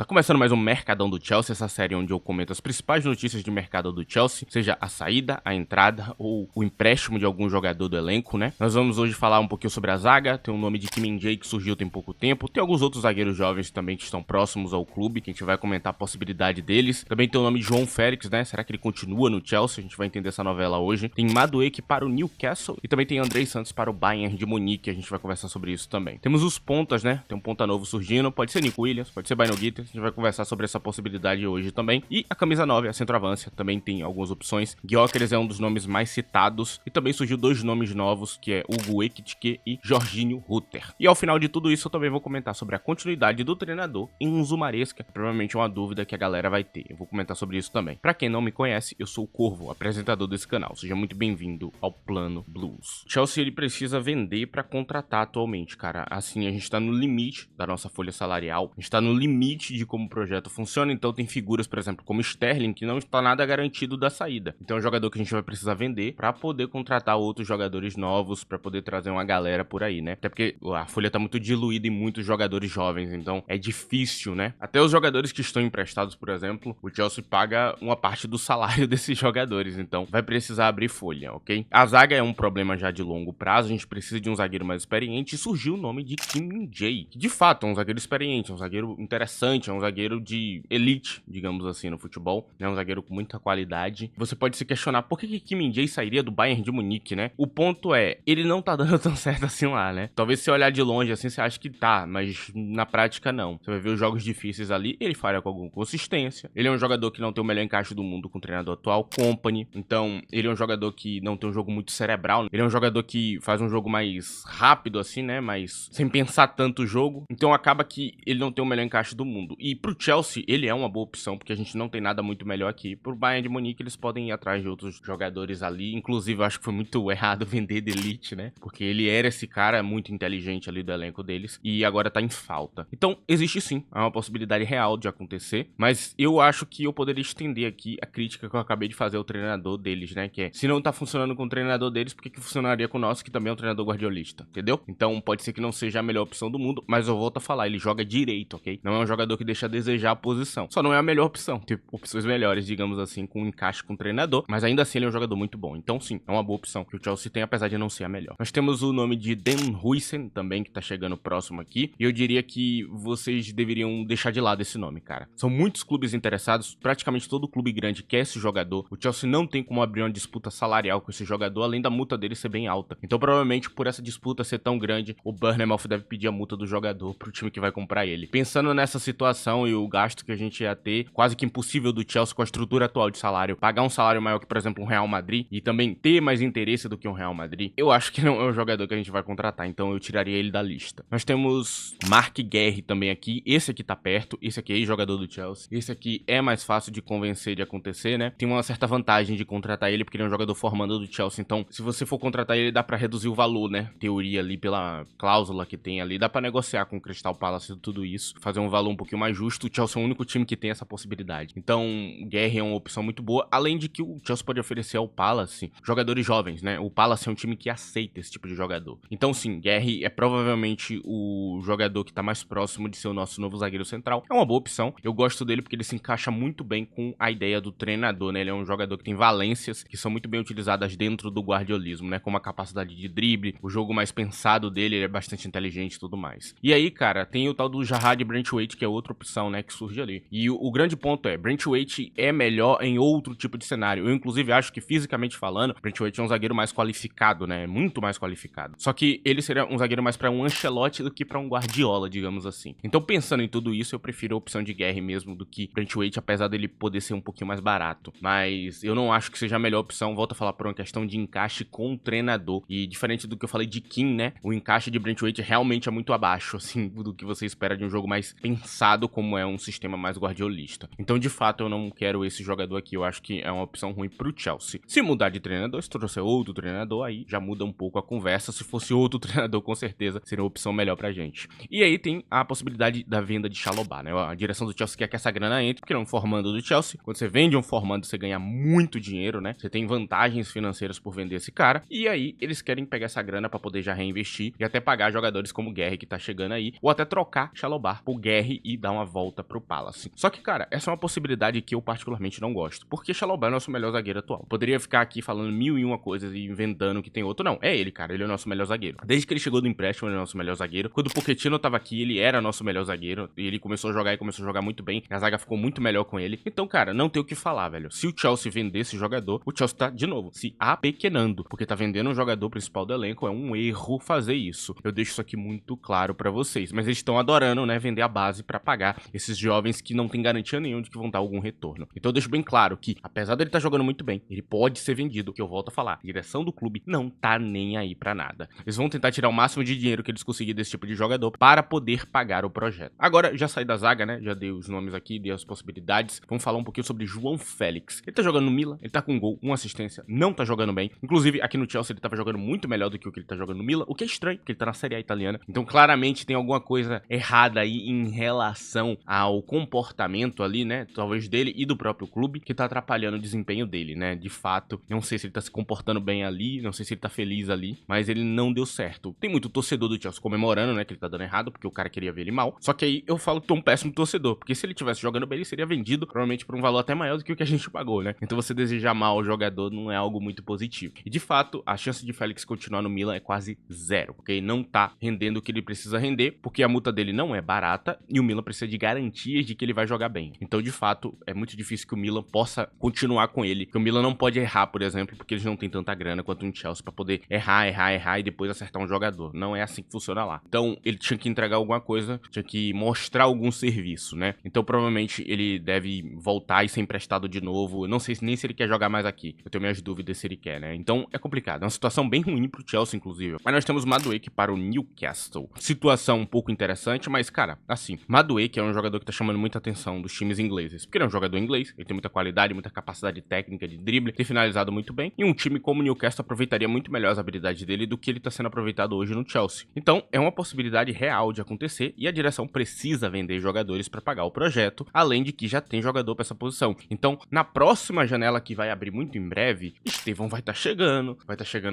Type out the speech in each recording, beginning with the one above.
começando mais um Mercadão do Chelsea, essa série onde eu comento as principais notícias de mercado do Chelsea, seja a saída, a entrada ou o empréstimo de algum jogador do elenco, né? Nós vamos hoje falar um pouquinho sobre a zaga, tem o nome de Kim Min-jae que surgiu tem pouco tempo, tem alguns outros zagueiros jovens também que estão próximos ao clube, que a gente vai comentar a possibilidade deles. Também tem o nome de João Félix, né? Será que ele continua no Chelsea? A gente vai entender essa novela hoje. Tem Madueke para o Newcastle e também tem Andrei Santos para o Bayern de Munique, a gente vai conversar sobre isso também. Temos os pontas, né? Tem um ponta novo surgindo, pode ser Nico Williams, pode ser Baino Guiter, a gente vai conversar sobre essa possibilidade hoje também. E a camisa 9, a centroavância, também tem algumas opções. Gyökeres é um dos nomes mais citados e também surgiu dois nomes novos, que é Hugo Ekitike e Jorginho Rutter. E ao final de tudo isso eu também vou comentar sobre a continuidade do treinador em Enzo Maresca, provavelmente é uma dúvida que a galera vai ter. Eu vou comentar sobre isso também. Pra quem não me conhece, eu sou o Corvo, apresentador desse canal. Seja muito bem-vindo ao Plano Blues. O Chelsea ele precisa vender pra contratar atualmente, cara. Assim, a gente tá no limite da nossa folha salarial, a gente tá no limite de como o projeto funciona, então tem figuras, por exemplo, como Sterling, que não está nada garantido da saída. Então é um jogador que a gente vai precisar vender pra poder contratar outros jogadores novos, pra poder trazer uma galera por aí, né? Até porque a folha tá muito diluída em muitos jogadores jovens, então é difícil, né? Até os jogadores que estão emprestados, por exemplo, o Chelsea paga uma parte do salário desses jogadores, então vai precisar abrir folha, ok? A zaga é um problema já de longo prazo, a gente precisa de um zagueiro mais experiente e surgiu o nome de Kim Min-jae, que de fato é um zagueiro experiente, é um zagueiro interessante, é um zagueiro de elite, digamos assim, no futebol, né? Um zagueiro com muita qualidade. Você pode se questionar por que Kim Min-jae sairia do Bayern de Munique, né? O ponto é, ele não tá dando tão certo assim lá, né? Talvez se olhar de longe assim, você acha que tá, mas na prática não. Você vai ver os jogos difíceis ali, ele falha com alguma consistência. Ele é um jogador que não tem o melhor encaixe do mundo com o treinador atual, Kompany. Então, ele é um jogador que não tem um jogo muito cerebral. Ele é um jogador que faz um jogo mais rápido assim, né? Mas sem pensar tanto o jogo. Então, acaba que ele não tem o melhor encaixe do mundo. E pro Chelsea, ele é uma boa opção, porque a gente não tem nada muito melhor aqui. Pro Bayern de Munique, eles podem ir atrás de outros jogadores ali. Inclusive, eu acho que foi muito errado vender de elite, né? Porque ele era esse cara muito inteligente ali do elenco deles e agora tá em falta. Então, existe sim, é uma possibilidade real de acontecer, mas eu acho que eu poderia estender aqui a crítica que eu acabei de fazer ao treinador deles, né? Que é, se não tá funcionando com o treinador deles, por que funcionaria com o nosso, que também é um treinador guardiolista, entendeu? Então, pode ser que não seja a melhor opção do mundo, mas eu volto a falar, ele joga direito, ok? Não é um jogador que deixa a desejar a posição. Só não é a melhor opção, tem opções melhores, digamos assim, com um encaixe com o treinador, mas ainda assim ele é um jogador muito bom. Então, sim, é uma boa opção que o Chelsea tem, apesar de não ser a melhor. Nós temos o nome de Dan Huijsen também, que tá chegando próximo aqui, e eu diria que vocês deveriam deixar de lado esse nome, cara. São muitos clubes interessados, praticamente todo clube grande quer esse jogador. O Chelsea não tem como abrir uma disputa salarial com esse jogador, além da multa dele ser bem alta. Então, provavelmente, por essa disputa ser tão grande, o Bournemouth deve pedir a multa do jogador pro time que vai comprar ele. Pensando nessa situação e o gasto que a gente ia ter, quase que impossível do Chelsea com a estrutura atual de salário, pagar um salário maior que, por exemplo, um Real Madrid e também ter mais interesse do que um Real Madrid, eu acho que não é o jogador que a gente vai contratar, então eu tiraria ele da lista. Nós temos Mark Guerre também aqui, esse aqui tá perto, esse aqui é ex-jogador do Chelsea, esse aqui é mais fácil de convencer de acontecer, né? Tem uma certa vantagem de contratar ele, porque ele é um jogador formando do Chelsea, então se você for contratar ele, dá pra reduzir o valor, né? Teoria ali, pela cláusula que tem ali, dá pra negociar com o Crystal Palace e tudo isso, fazer um valor um pouquinho mais justo. O Chelsea é o único time que tem essa possibilidade. Então, Guerre é uma opção muito boa, além de que o Chelsea pode oferecer ao Palace jogadores jovens, né? O Palace é um time que aceita esse tipo de jogador. Então, sim, Guerre é provavelmente o jogador que tá mais próximo de ser o nosso novo zagueiro central. É uma boa opção. Eu gosto dele porque ele se encaixa muito bem com a ideia do treinador, né? Ele é um jogador que tem valências que são muito bem utilizadas dentro do guardiolismo, né? Como a capacidade de drible, o jogo mais pensado dele, ele é bastante inteligente e tudo mais. E aí, cara, tem o tal do Jarrad Branthwaite, que é outra opção, né? Que surge ali. E o grande ponto é, Branthwaite é melhor em outro tipo de cenário. Eu, inclusive, acho que fisicamente falando, Branthwaite é um zagueiro mais qualificado, né? Muito mais qualificado. Só que ele seria um zagueiro mais pra um Ancelotti do que pra um Guardiola, digamos assim. Então, pensando em tudo isso, eu prefiro a opção de Guerre mesmo do que Branthwaite, apesar dele poder ser um pouquinho mais barato. Mas eu não acho que seja a melhor opção. Volto a falar por uma questão de encaixe com o treinador. E diferente do que eu falei de Kim, né? O encaixe de Branthwaite realmente é muito abaixo, assim, do que você espera de um jogo mais pensado, como é um sistema mais guardiolista. Então, de fato, eu não quero esse jogador aqui. Eu acho que é uma opção ruim pro Chelsea. Se mudar de treinador, se trouxer outro treinador, aí já muda um pouco a conversa. Se fosse outro treinador, com certeza seria uma opção melhor pra gente. E aí tem a possibilidade da venda de Chalobah, né? A direção do Chelsea quer que essa grana entre, porque é um formando do Chelsea. Quando você vende um formando, você ganha muito dinheiro, né? Você tem vantagens financeiras por vender esse cara. E aí eles querem pegar essa grana pra poder já reinvestir e até pagar jogadores como o Guerre, que tá chegando aí, ou até trocar Chalobah por Guerre e dar uma volta pro Palace. Só que, cara, essa é uma possibilidade que eu particularmente não gosto, porque Chalobah é nosso melhor zagueiro atual. Poderia ficar aqui falando mil e uma coisas e inventando que tem outro. Não, é ele, cara, ele é o nosso melhor zagueiro. Desde que ele chegou do empréstimo, ele é o nosso melhor zagueiro. Quando o Pochettino tava aqui, ele era nosso melhor zagueiro, e ele começou a jogar e começou a jogar muito bem. A zaga ficou muito melhor com ele. Então, cara, não tem o que falar, velho. Se o Chelsea vender esse jogador, o Chelsea tá, de novo, se apequenando, porque tá vendendo um jogador principal do elenco, é um erro fazer isso. Eu deixo isso aqui muito claro pra vocês. Mas eles estão adorando, né, vender a base pra pagar esses jovens que não tem garantia nenhuma de que vão dar algum retorno. Então eu deixo bem claro que, apesar dele estar jogando muito bem, ele pode ser vendido, que eu volto a falar, a direção do clube não tá nem aí pra nada. Eles vão tentar tirar o máximo de dinheiro que eles conseguirem desse tipo de jogador para poder pagar o projeto. Agora, já saí da zaga, né, já dei os nomes aqui, dei as possibilidades. Vamos falar um pouquinho sobre João Félix. Ele tá jogando no Milan, ele tá com um gol, uma assistência, não tá jogando bem. Inclusive, aqui no Chelsea ele tava jogando muito melhor do que o que ele tá jogando no Milan, o que é estranho, porque ele tá na Série A italiana. Então, claramente tem alguma coisa errada aí em relação ao comportamento ali, né, talvez dele e do próprio clube, que tá atrapalhando o desempenho dele, né, de fato. Não sei se ele tá se comportando bem ali, não sei se ele tá feliz ali, mas ele não deu certo. Tem muito torcedor do Chelsea comemorando, né, que ele tá dando errado, porque o cara queria ver ele mal. Só que aí eu falo que tô um péssimo torcedor, porque se ele tivesse jogando bem, ele seria vendido, provavelmente por um valor até maior do que o que a gente pagou, né. Então você desejar mal ao jogador não é algo muito positivo. E de fato, a chance de Félix continuar no Milan é quase zero, porque ele não tá rendendo o que ele precisa render, porque a multa dele não é barata e o Milan precisa de garantias de que ele vai jogar bem. Então, de fato, é muito difícil que o Milan possa continuar com ele, que o Milan não pode errar, por exemplo, porque eles não têm tanta grana quanto um Chelsea pra poder errar e depois acertar um jogador. Não é assim que funciona lá. Então, ele tinha que entregar alguma coisa, tinha que mostrar algum serviço, né? Então, provavelmente, ele deve voltar e ser emprestado de novo. Eu não sei nem se ele quer jogar mais aqui. Eu tenho minhas dúvidas se ele quer, né? Então, é complicado. É uma situação bem ruim pro Chelsea, inclusive. Mas nós temos Madueke para o Newcastle. Situação um pouco interessante, mas, cara, assim, Madueke é um jogador que tá chamando muita atenção dos times ingleses. Porque ele é um jogador inglês, ele tem muita qualidade, muita capacidade técnica de drible, tem finalizado muito bem. E um time como o Newcastle aproveitaria muito melhor as habilidades dele do que ele tá sendo aproveitado hoje no Chelsea. Então, é uma possibilidade real de acontecer e a direção precisa vender jogadores para pagar o projeto, além de que já tem jogador para essa posição. Então, na próxima janela que vai abrir muito em breve, Estevão vai estar chegando,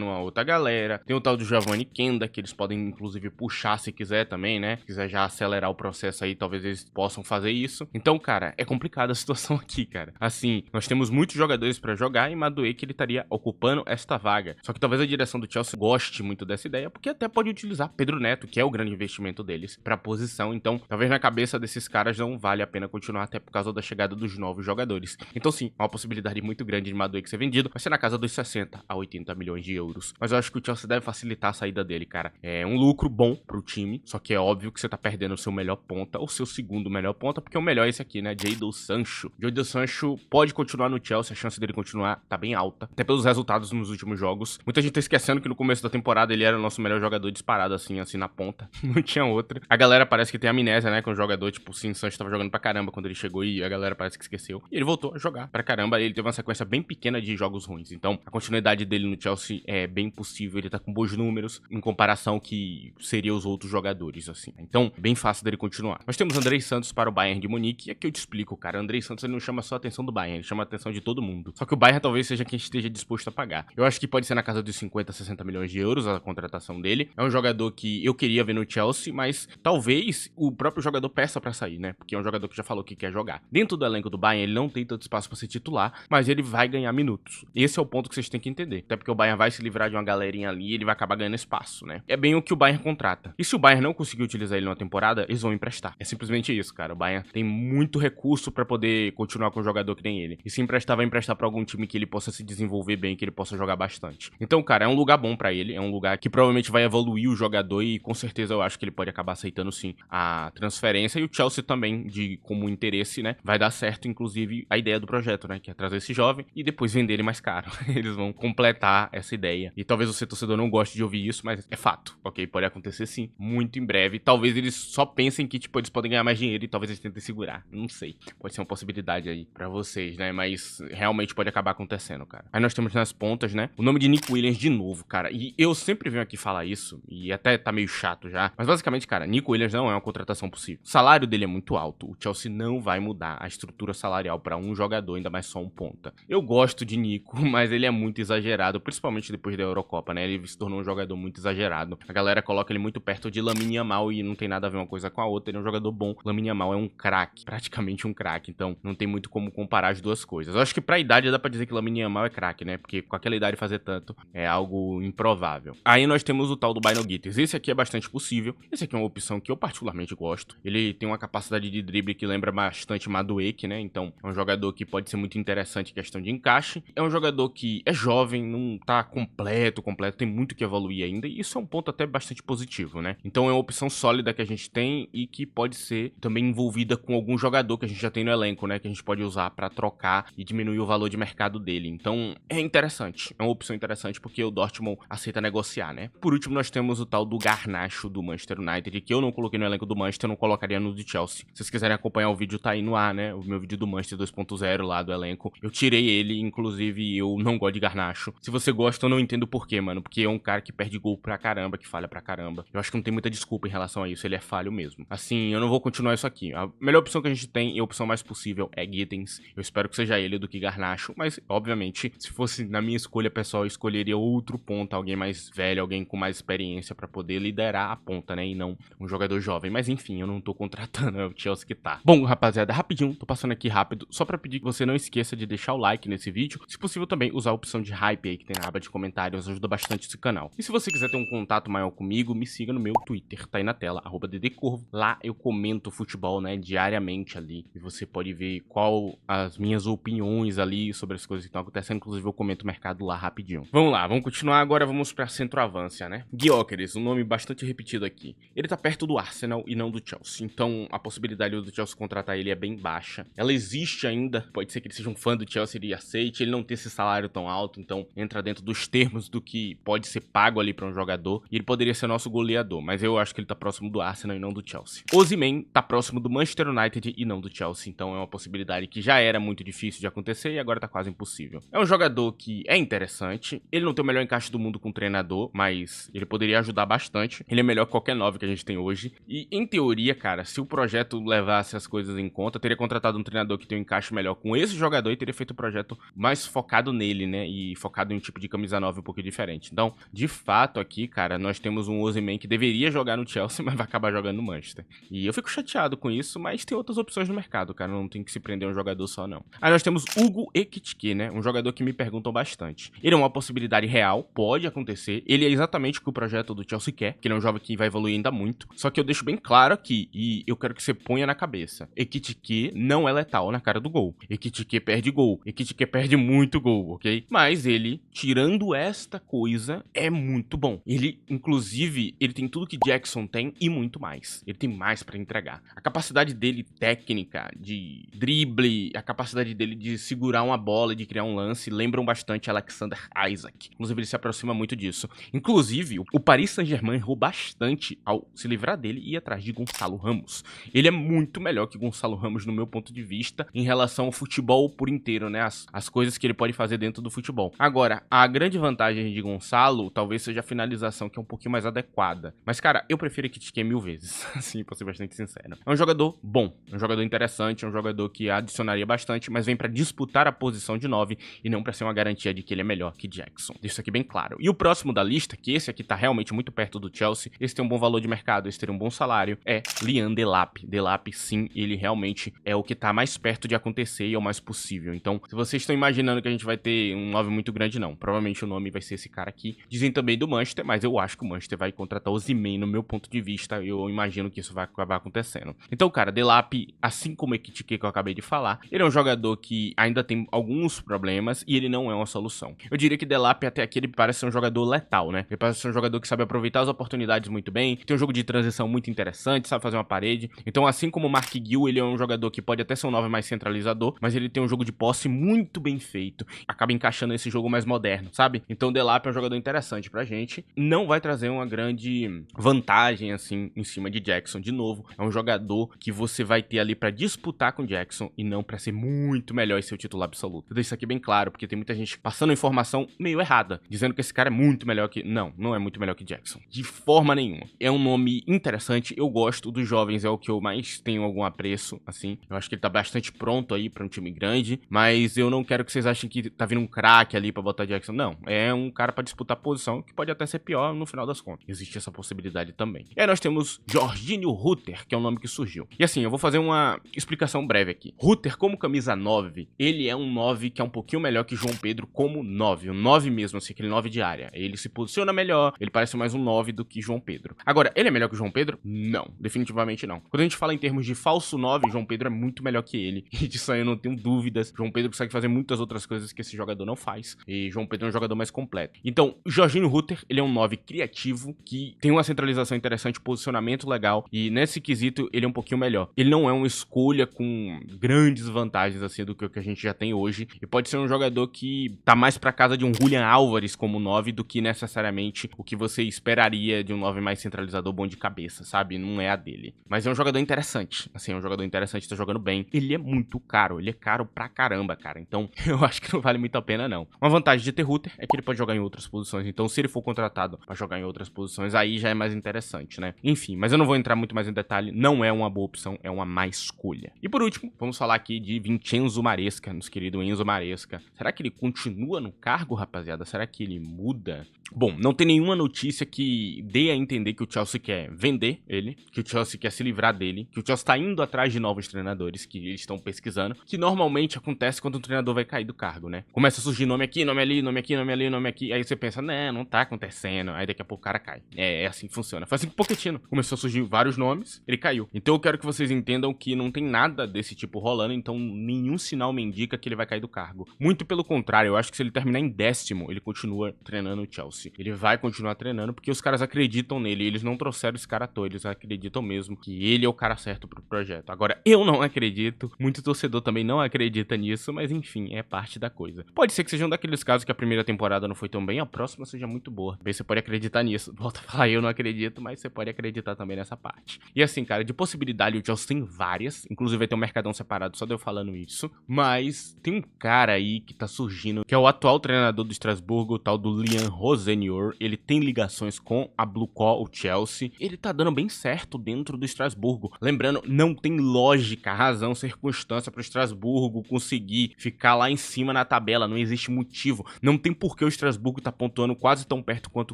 uma outra galera. Tem o tal do Giovanni Kenda, que eles podem inclusive puxar se quiser também, né? Se quiser já acelerar o processo aí, talvez eles possam fazer isso. Então, cara, é complicada a situação aqui, cara. Assim, nós temos muitos jogadores para jogar e Madueke ele estaria ocupando esta vaga. Só que talvez a direção do Chelsea goste muito dessa ideia, porque até pode utilizar Pedro Neto, que é o grande investimento deles, para a posição. Então, talvez na cabeça desses caras não vale a pena continuar, até por causa da chegada dos novos jogadores. Então, sim, é uma possibilidade muito grande de Madueke ser vendido. Vai ser na casa dos 60 a 80 milhões de euros. Mas eu acho que o Chelsea deve facilitar a saída dele, cara. É um lucro bom pro time, só que é óbvio que você tá perdendo o seu melhor ponta, ou seu segundo melhor ponta, porque o melhor é esse aqui, né? Jadon Sancho. Jadon Sancho pode continuar no Chelsea, a chance dele continuar tá bem alta, até pelos resultados nos últimos jogos. Muita gente tá esquecendo que no começo da temporada ele era o nosso melhor jogador disparado, assim na ponta. Não tinha outra. A galera parece que tem amnésia, né? Com o jogador, tipo, sim, Sancho tava jogando pra caramba quando ele chegou e a galera parece que esqueceu. E ele voltou a jogar pra caramba. Ele teve uma sequência bem pequena de jogos ruins. Então, a continuidade dele no Chelsea é bem possível. Ele tá com bons números em comparação que seria os outros jogadores, assim. Então, bem fácil dele continuar. Nós temos Andrei Santos para o Bayern de Munique. E aqui eu te explico, cara. Andrei Santos ele não chama só a atenção do Bayern, ele chama a atenção de todo mundo. Só que o Bayern talvez seja quem esteja disposto a pagar. Eu acho que pode ser na casa dos 50, 60 milhões de euros a contratação dele. É um jogador que eu queria ver no Chelsea, mas talvez o próprio jogador peça pra sair, né? Porque é um jogador que já falou que quer jogar. Dentro do elenco do Bayern, ele não tem tanto espaço pra ser titular, mas ele vai ganhar minutos. Esse é o ponto que vocês têm que entender. Até porque o Bayern vai se livrar de uma galerinha ali e ele vai acabar ganhando espaço, né? É bem o que o Bayern contrata. E se o Bayern não conseguir utilizar ele numa temporada, eles vão emprestar. É simplesmente isso, cara. O Bayern tem muito recurso pra poder continuar com um jogador que nem ele. E se emprestar, vai emprestar pra algum time que ele possa se desenvolver bem, que ele possa jogar bastante. Então, cara, é um lugar bom pra ele. É um lugar que provavelmente vai evoluir o jogador e com certeza eu acho que ele pode acabar aceitando sim a transferência. E o Chelsea também, como interesse, né? Vai dar certo, inclusive, a ideia do projeto, né? Que é trazer esse jovem e depois vender ele mais caro. Eles vão completar essa ideia. E talvez você, torcedor, não goste de ouvir isso, mas é fato, ok? Pode acontecer sim, muito em breve. Talvez eles só pensem que, tipo, eles podem ganhar mais dinheiro e talvez eles tentem segurar. Não sei. Pode ser uma possibilidade aí pra vocês, né? Mas realmente pode acabar acontecendo, cara. Aí nós temos nas pontas, né? O nome de Nico Williams de novo, cara. E eu sempre venho aqui falar isso, e até tá meio chato já. Mas basicamente, cara, Nico Williams não é uma contratação possível. O salário dele é muito alto. O Chelsea não vai mudar a estrutura salarial pra um jogador, ainda mais só um ponta. Eu gosto de Nico, mas ele é muito exagerado, principalmente depois da Eurocopa, né? Ele se tornou um jogador muito exagerado. A galera coloca ele muito perto de Lamine Yamal e não tem nada a ver uma coisa com a outra. Ele é um jogador bom, Então, Lamine Yamal é um craque, praticamente um craque. Então, não tem muito como comparar as duas coisas. Eu acho que pra idade dá pra dizer que Lamine Yamal é craque, né? Porque com aquela idade fazer tanto é algo improvável. Aí nós temos o tal do Bino Gittens. Esse aqui é bastante possível. Esse aqui é uma opção que eu particularmente gosto. Ele tem uma capacidade de drible que lembra bastante Madueke, né? Então, é um jogador que pode ser muito interessante em questão de encaixe. É um jogador que é jovem, não tá completo, tem muito que evoluir ainda. E isso é um ponto até bastante positivo, né? Então, é uma opção sólida que a gente tem e que pode ser também envolvida com algum jogador que a gente já tem no elenco, né? Que a gente pode usar pra trocar e diminuir o valor de mercado dele. Então, é interessante. É uma opção interessante porque o Dortmund aceita negociar, né? Por último, nós temos o tal do Garnacho do Manchester United, que eu não coloquei no elenco do Manchester, eu não colocaria no de Chelsea. Se vocês quiserem acompanhar o vídeo, tá aí no ar, né? O meu vídeo do Manchester 2.0 lá do elenco. Eu tirei ele, inclusive eu não gosto de Garnacho. Se você gosta, eu não entendo por quê, mano. Porque é um cara que perde gol pra caramba, que falha pra caramba. Eu acho que não tem muita desculpa em relação a isso, ele é falho mesmo. Assim, eu não vou continuar isso aqui. A melhor opção que a gente tem e a opção mais possível é Gittens. Eu espero que seja ele do que Garnacho, mas obviamente, se fosse na minha escolha pessoal, eu escolheria outro ponta, alguém mais velho, alguém com mais experiência pra poder liderar a ponta, né, e não um jogador jovem. Mas enfim, eu não tô contratando, é o Chelsea que tá. Bom, rapaziada, rapidinho, tô passando aqui rápido, só pra pedir que você não esqueça de deixar o like nesse vídeo, se possível também usar a opção de hype aí que tem na aba de comentários, ajuda bastante esse canal. E se você quiser ter um contato maior comigo, me siga no meu Twitter, tá aí na tela, @ddcorvo. Lá eu comento futebol, né, diariamente ali, e você pode ver qual as minhas opiniões ali sobre as coisas que estão acontecendo, inclusive eu comento o mercado lá rapidinho. Vamos lá, vamos continuar agora, vamos pra centroavância, né? Gyökeres, um nome bastante repetido aqui. Ele tá perto do Arsenal e não do Chelsea, então a possibilidade do Chelsea contratar ele é bem baixa. Ela existe ainda, pode ser que ele seja um fã do Chelsea e aceite, ele não ter esse salário tão alto, então entra dentro dos termos do que pode ser pago ali pra um jogador, e ele poderia ser nosso goleador, mas eu acho que ele tá próximo do Arsenal e não do Chelsea. Osimhen tá próximo do Manchester United e não do Chelsea, então é uma possibilidade que já era muito difícil de acontecer e agora tá quase impossível. É um jogador que é interessante, ele não tem o melhor encaixe do mundo com o treinador, mas ele poderia ajudar bastante. Ele é melhor que qualquer 9 que a gente tem hoje. E em teoria, cara, se o projeto levasse as coisas em conta, teria contratado um treinador que tem um encaixe melhor com esse jogador e teria feito um projeto mais focado nele, né? E focado em um tipo de camisa 9 um pouquinho diferente. Então, de fato aqui, cara, nós temos um Osimhen que deveria jogar no Chelsea, mas vai acabar jogando no Manchester. E eu fico chateado com isso, mas tem outras opções no mercado, cara. Não tem que se prender a um jogador só, não. Aí nós temos Hugo Ekitike, né? Um jogador que me perguntam bastante. Ele é uma possibilidade real, pode acontecer. Ele é exatamente o que o projeto do Chelsea quer, que ele é um jovem que vai evoluir ainda muito. Só que eu deixo bem claro aqui, e eu quero que você ponha na cabeça. Ekitike não é letal na cara do gol. Ekitike perde gol. Ekitike perde muito gol, ok? Mas ele, tirando esta coisa, é muito bom. Ele, inclusive, ele tem tudo que Jackson tem e muito mais. Ele tem mais pra entregar. A capacidade dele técnica, de drible, a capacidade dele de segurar uma bola e de criar um lance, lembram bastante Alexander Isaac. Inclusive, ele se aproxima muito disso. Inclusive, o Paris Saint-Germain errou bastante ao se livrar dele e ir atrás de Gonçalo Ramos. Ele é muito melhor que Gonçalo Ramos, no meu ponto de vista, em relação ao futebol por inteiro, né? As coisas que ele pode fazer dentro do futebol. Agora, a grande vantagem de Gonçalo talvez seja a finalização, que é um pouquinho mais adequada. Mas, cara, eu prefiro Ekitike 1000 vezes, assim, pra ser bastante sincero. É um jogador bom, é um jogador interessante, é um jogador que adicionaria bastante, mas vem pra disputar a posição de 9 e não pra ser uma garantia de que ele é melhor que Jackson. Deixa isso aqui bem claro. E o próximo da lista, que esse aqui tá realmente muito perto do Chelsea, esse tem um bom valor de mercado, esse teria um bom salário, é Liam Delap. Delap, sim, ele realmente é o que tá mais perto de acontecer e é o mais possível. Então, se vocês estão imaginando que a gente vai ter um 9 muito grande, não. Provavelmente o nome vai ser esse cara aqui. Dizem também do Manchester, mas eu acho que o Manchester vai contratar o Osimhen, no meu ponto de vista, eu imagino que isso vai acabar acontecendo. Então, cara, Delap, assim como o Ekitike que eu acabei de falar, ele é um jogador que ainda tem alguns problemas e ele não é uma solução. Eu diria que Delap até aqui ele parece ser um jogador letal, né? Ele parece ser um jogador que sabe aproveitar as oportunidades muito bem, tem um jogo de transição muito interessante, sabe fazer uma parede. Então, assim como o Mark Gill, ele é um jogador que pode até ser um 9 mais centralizador, mas ele tem um jogo de posse muito bem feito, acaba encaixando esse jogo mais moderno, sabe? Então, Delap é um jogador interessante pra gente, não vai trazer uma grande vantagem, assim, em cima de Jackson. De novo, é um jogador que você vai ter ali pra disputar com Jackson e não pra ser muito melhor e ser o titular absoluto. Eu deixo isso aqui bem claro, porque tem muita gente passando informação meio errada, dizendo que esse cara é muito melhor que... Não, não é muito melhor que Jackson. De forma nenhuma. É um nome interessante, eu gosto dos jovens, é o que eu mais tenho algum apreço, assim. Eu acho que ele tá bastante pronto aí pra um time grande, mas eu não quero que vocês achem que tá vindo um craque ali pra botar Jackson. Não, é um cara pra disputar posição, que pode até ser pior no final das contas. Existe essa possibilidade também. E aí nós temos Jorginho Rutter, que é um nome que surgiu. E assim, eu vou fazer uma explicação breve aqui. Rutter como camisa 9, ele é um 9 que é um pouquinho melhor que João Pedro como 9. O 9 mesmo, assim, aquele 9 de área. Ele se posiciona melhor, ele parece mais um 9 do que João Pedro. Agora, ele é melhor que o João Pedro? Não, definitivamente não. Quando a gente fala em termos de falso 9, João Pedro é muito melhor que ele. E disso aí eu não tenho dúvidas. João Pedro consegue fazer muitas outras coisas que esse jogador não faz. E João Pedro é um jogador mais completo. Então, Jorginho Rutter, ele é um 9 criativo, que tem uma centralização interessante, posicionamento legal. E nesse quesito, ele é um pouquinho melhor. Ele não é uma escolha com grandes vantagens, assim, do que o que a gente já tem hoje. E pode ser um jogador que tá mais pra casa de um Julian Álvares como 9 do que necessariamente o que você esperaria de um 9 mais centralizador bom de cabeça, sabe? Não é a dele. Mas é um jogador interessante. Assim, é um jogador interessante, tá jogando bem. Ele é muito caro. Ele é caro pra caramba, cara. Então, eu acho que não vale muito a pena, não. Uma vantagem de ter Rutter é que ele pode jogar em outras posições. Então, se ele for contratado pra jogar em outras posições, aí já é mais interessante, né? Enfim, mas eu não vou entrar muito mais em detalhe. Não é uma boa opção, é uma má escolha. E por último, vamos falar aqui de Vincenzo Maresca, nosso querido Enzo Maresca. Será que ele continua no cargo, rapaziada? Será que ele muda? Bom, não tem nenhuma notícia que dê a entender que o Chelsea quer vender ele, que o Chelsea quer se livrar dele, que o Chelsea tá indo atrás de novos treinadores, que eles estão pesquisando, que normalmente acontece quando um treinador vai cair do cargo, né? Começa a surgir nome aqui, nome ali, nome aqui, nome ali, nome aqui, aí você pensa, né, não tá acontecendo, aí daqui a pouco o cara cai. É assim que funciona. Foi assim que o Pochettino começou a surgir vários nomes, ele caiu. Então eu quero que vocês entendam que não tem nada desse tipo rolando, então nenhum sinal me indica que ele vai cair do cargo. Muito pelo contrário, eu acho que se ele terminar em 10º, ele continua treinando o Chelsea. Ele vai continuar treinando porque os caras acreditam nele, eles não trouxeram esse cara à toa, eles acreditam mesmo que ele é o cara certo pro projeto. Agora, eu não acredito, muito torcedor também não acredita nisso, mas enfim, é parte da coisa. Pode ser que seja um daqueles casos que a primeira temporada não foi tão bem, a próxima seja muito boa. Bem, você pode acreditar nisso. Volta a falar, eu não acredito, mas você pode acreditar também nessa parte. E assim, cara, de possibilidade, o Chelsea tem várias, inclusive vai ter um mercadão separado só de eu falando isso, mas tem um cara aí que tá surgindo, que é o atual treinador do Estrasburgo, o tal do Liam Rosenior. Ele tem ligações com a Blue Call, o Chelsea. Ele tá dando bem certo dentro do Estrasburgo. Lembrando, não tem lógica, razão, circunstância pro Estrasburgo conseguir ficar lá em cima na tabela. Não existe motivo. Não tem por que o Estrasburgo tá pontuando quase tão perto quanto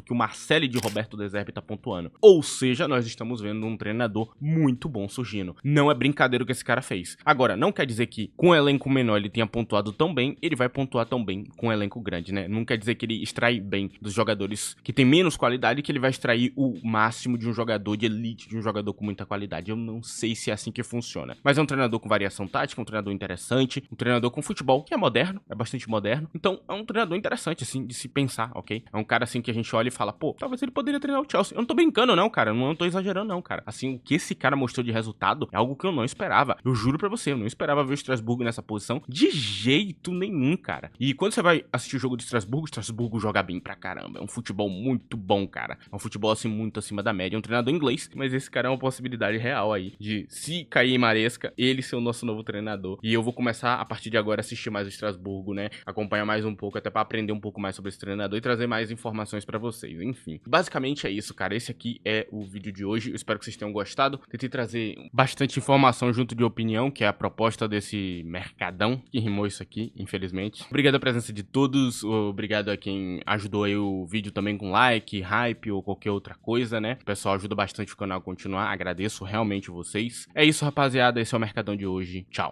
que o Marseille de Roberto De Zerbi tá pontuando. Ou seja, nós estamos vendo um treinador muito bom surgindo. Não é brincadeira o que esse cara fez. Agora, não quer dizer que com um elenco menor ele tenha pontuado tão bem, ele vai pontuar tão bem com um elenco grande, né? Não quer dizer que ele extrai bem dos jogadores que tem menos qualidade, que ele vai extrair o máximo de um jogador de elite, de um jogador com muita qualidade. Eu não sei se é assim que funciona. Mas é um treinador com variação tática, um treinador interessante, um treinador com futebol que é moderno, é bastante moderno. Então, é um treinador interessante, assim, de se pensar, ok? É um cara, assim, que a gente olha e fala, pô, talvez ele poderia treinar o Chelsea. Eu não tô brincando, não, cara. Eu não tô exagerando, não, cara. Assim, o que esse cara mostrou de resultado é algo que eu não esperava. Eu juro pra você, eu não esperava ver o Estrasburgo nessa posição de jeito nenhum, cara. E quando você vai assistir o jogo do Estrasburgo, o Estrasburgo joga bem pra caramba. É um futebol muito bom, cara. É um futebol, assim, muito acima da média. É um treinador inglês, mas esse cara é uma possibilidade real aí de, se cair em Maresca, ele ser o nosso novo treinador. E eu vou começar, a partir de agora, a assistir mais o Estrasburgo, né? Acompanhar mais um pouco, até pra aprender um pouco mais sobre esse treinador e trazer mais informações pra vocês. Enfim, basicamente é isso, cara. Esse aqui é o vídeo de hoje. Eu espero que vocês tenham gostado. Tentei trazer bastante informação junto de opinião, que é a proposta desse mercadão, que rimou isso aqui, infelizmente. Obrigado a presença de todos. Obrigado a quem ajudou aí o vídeo também com like, hype ou qualquer outra coisa, né? O pessoal ajuda bastante o canal a continuar. Agradeço realmente vocês. É isso, rapaziada. Esse é o Mercadão de hoje. Tchau.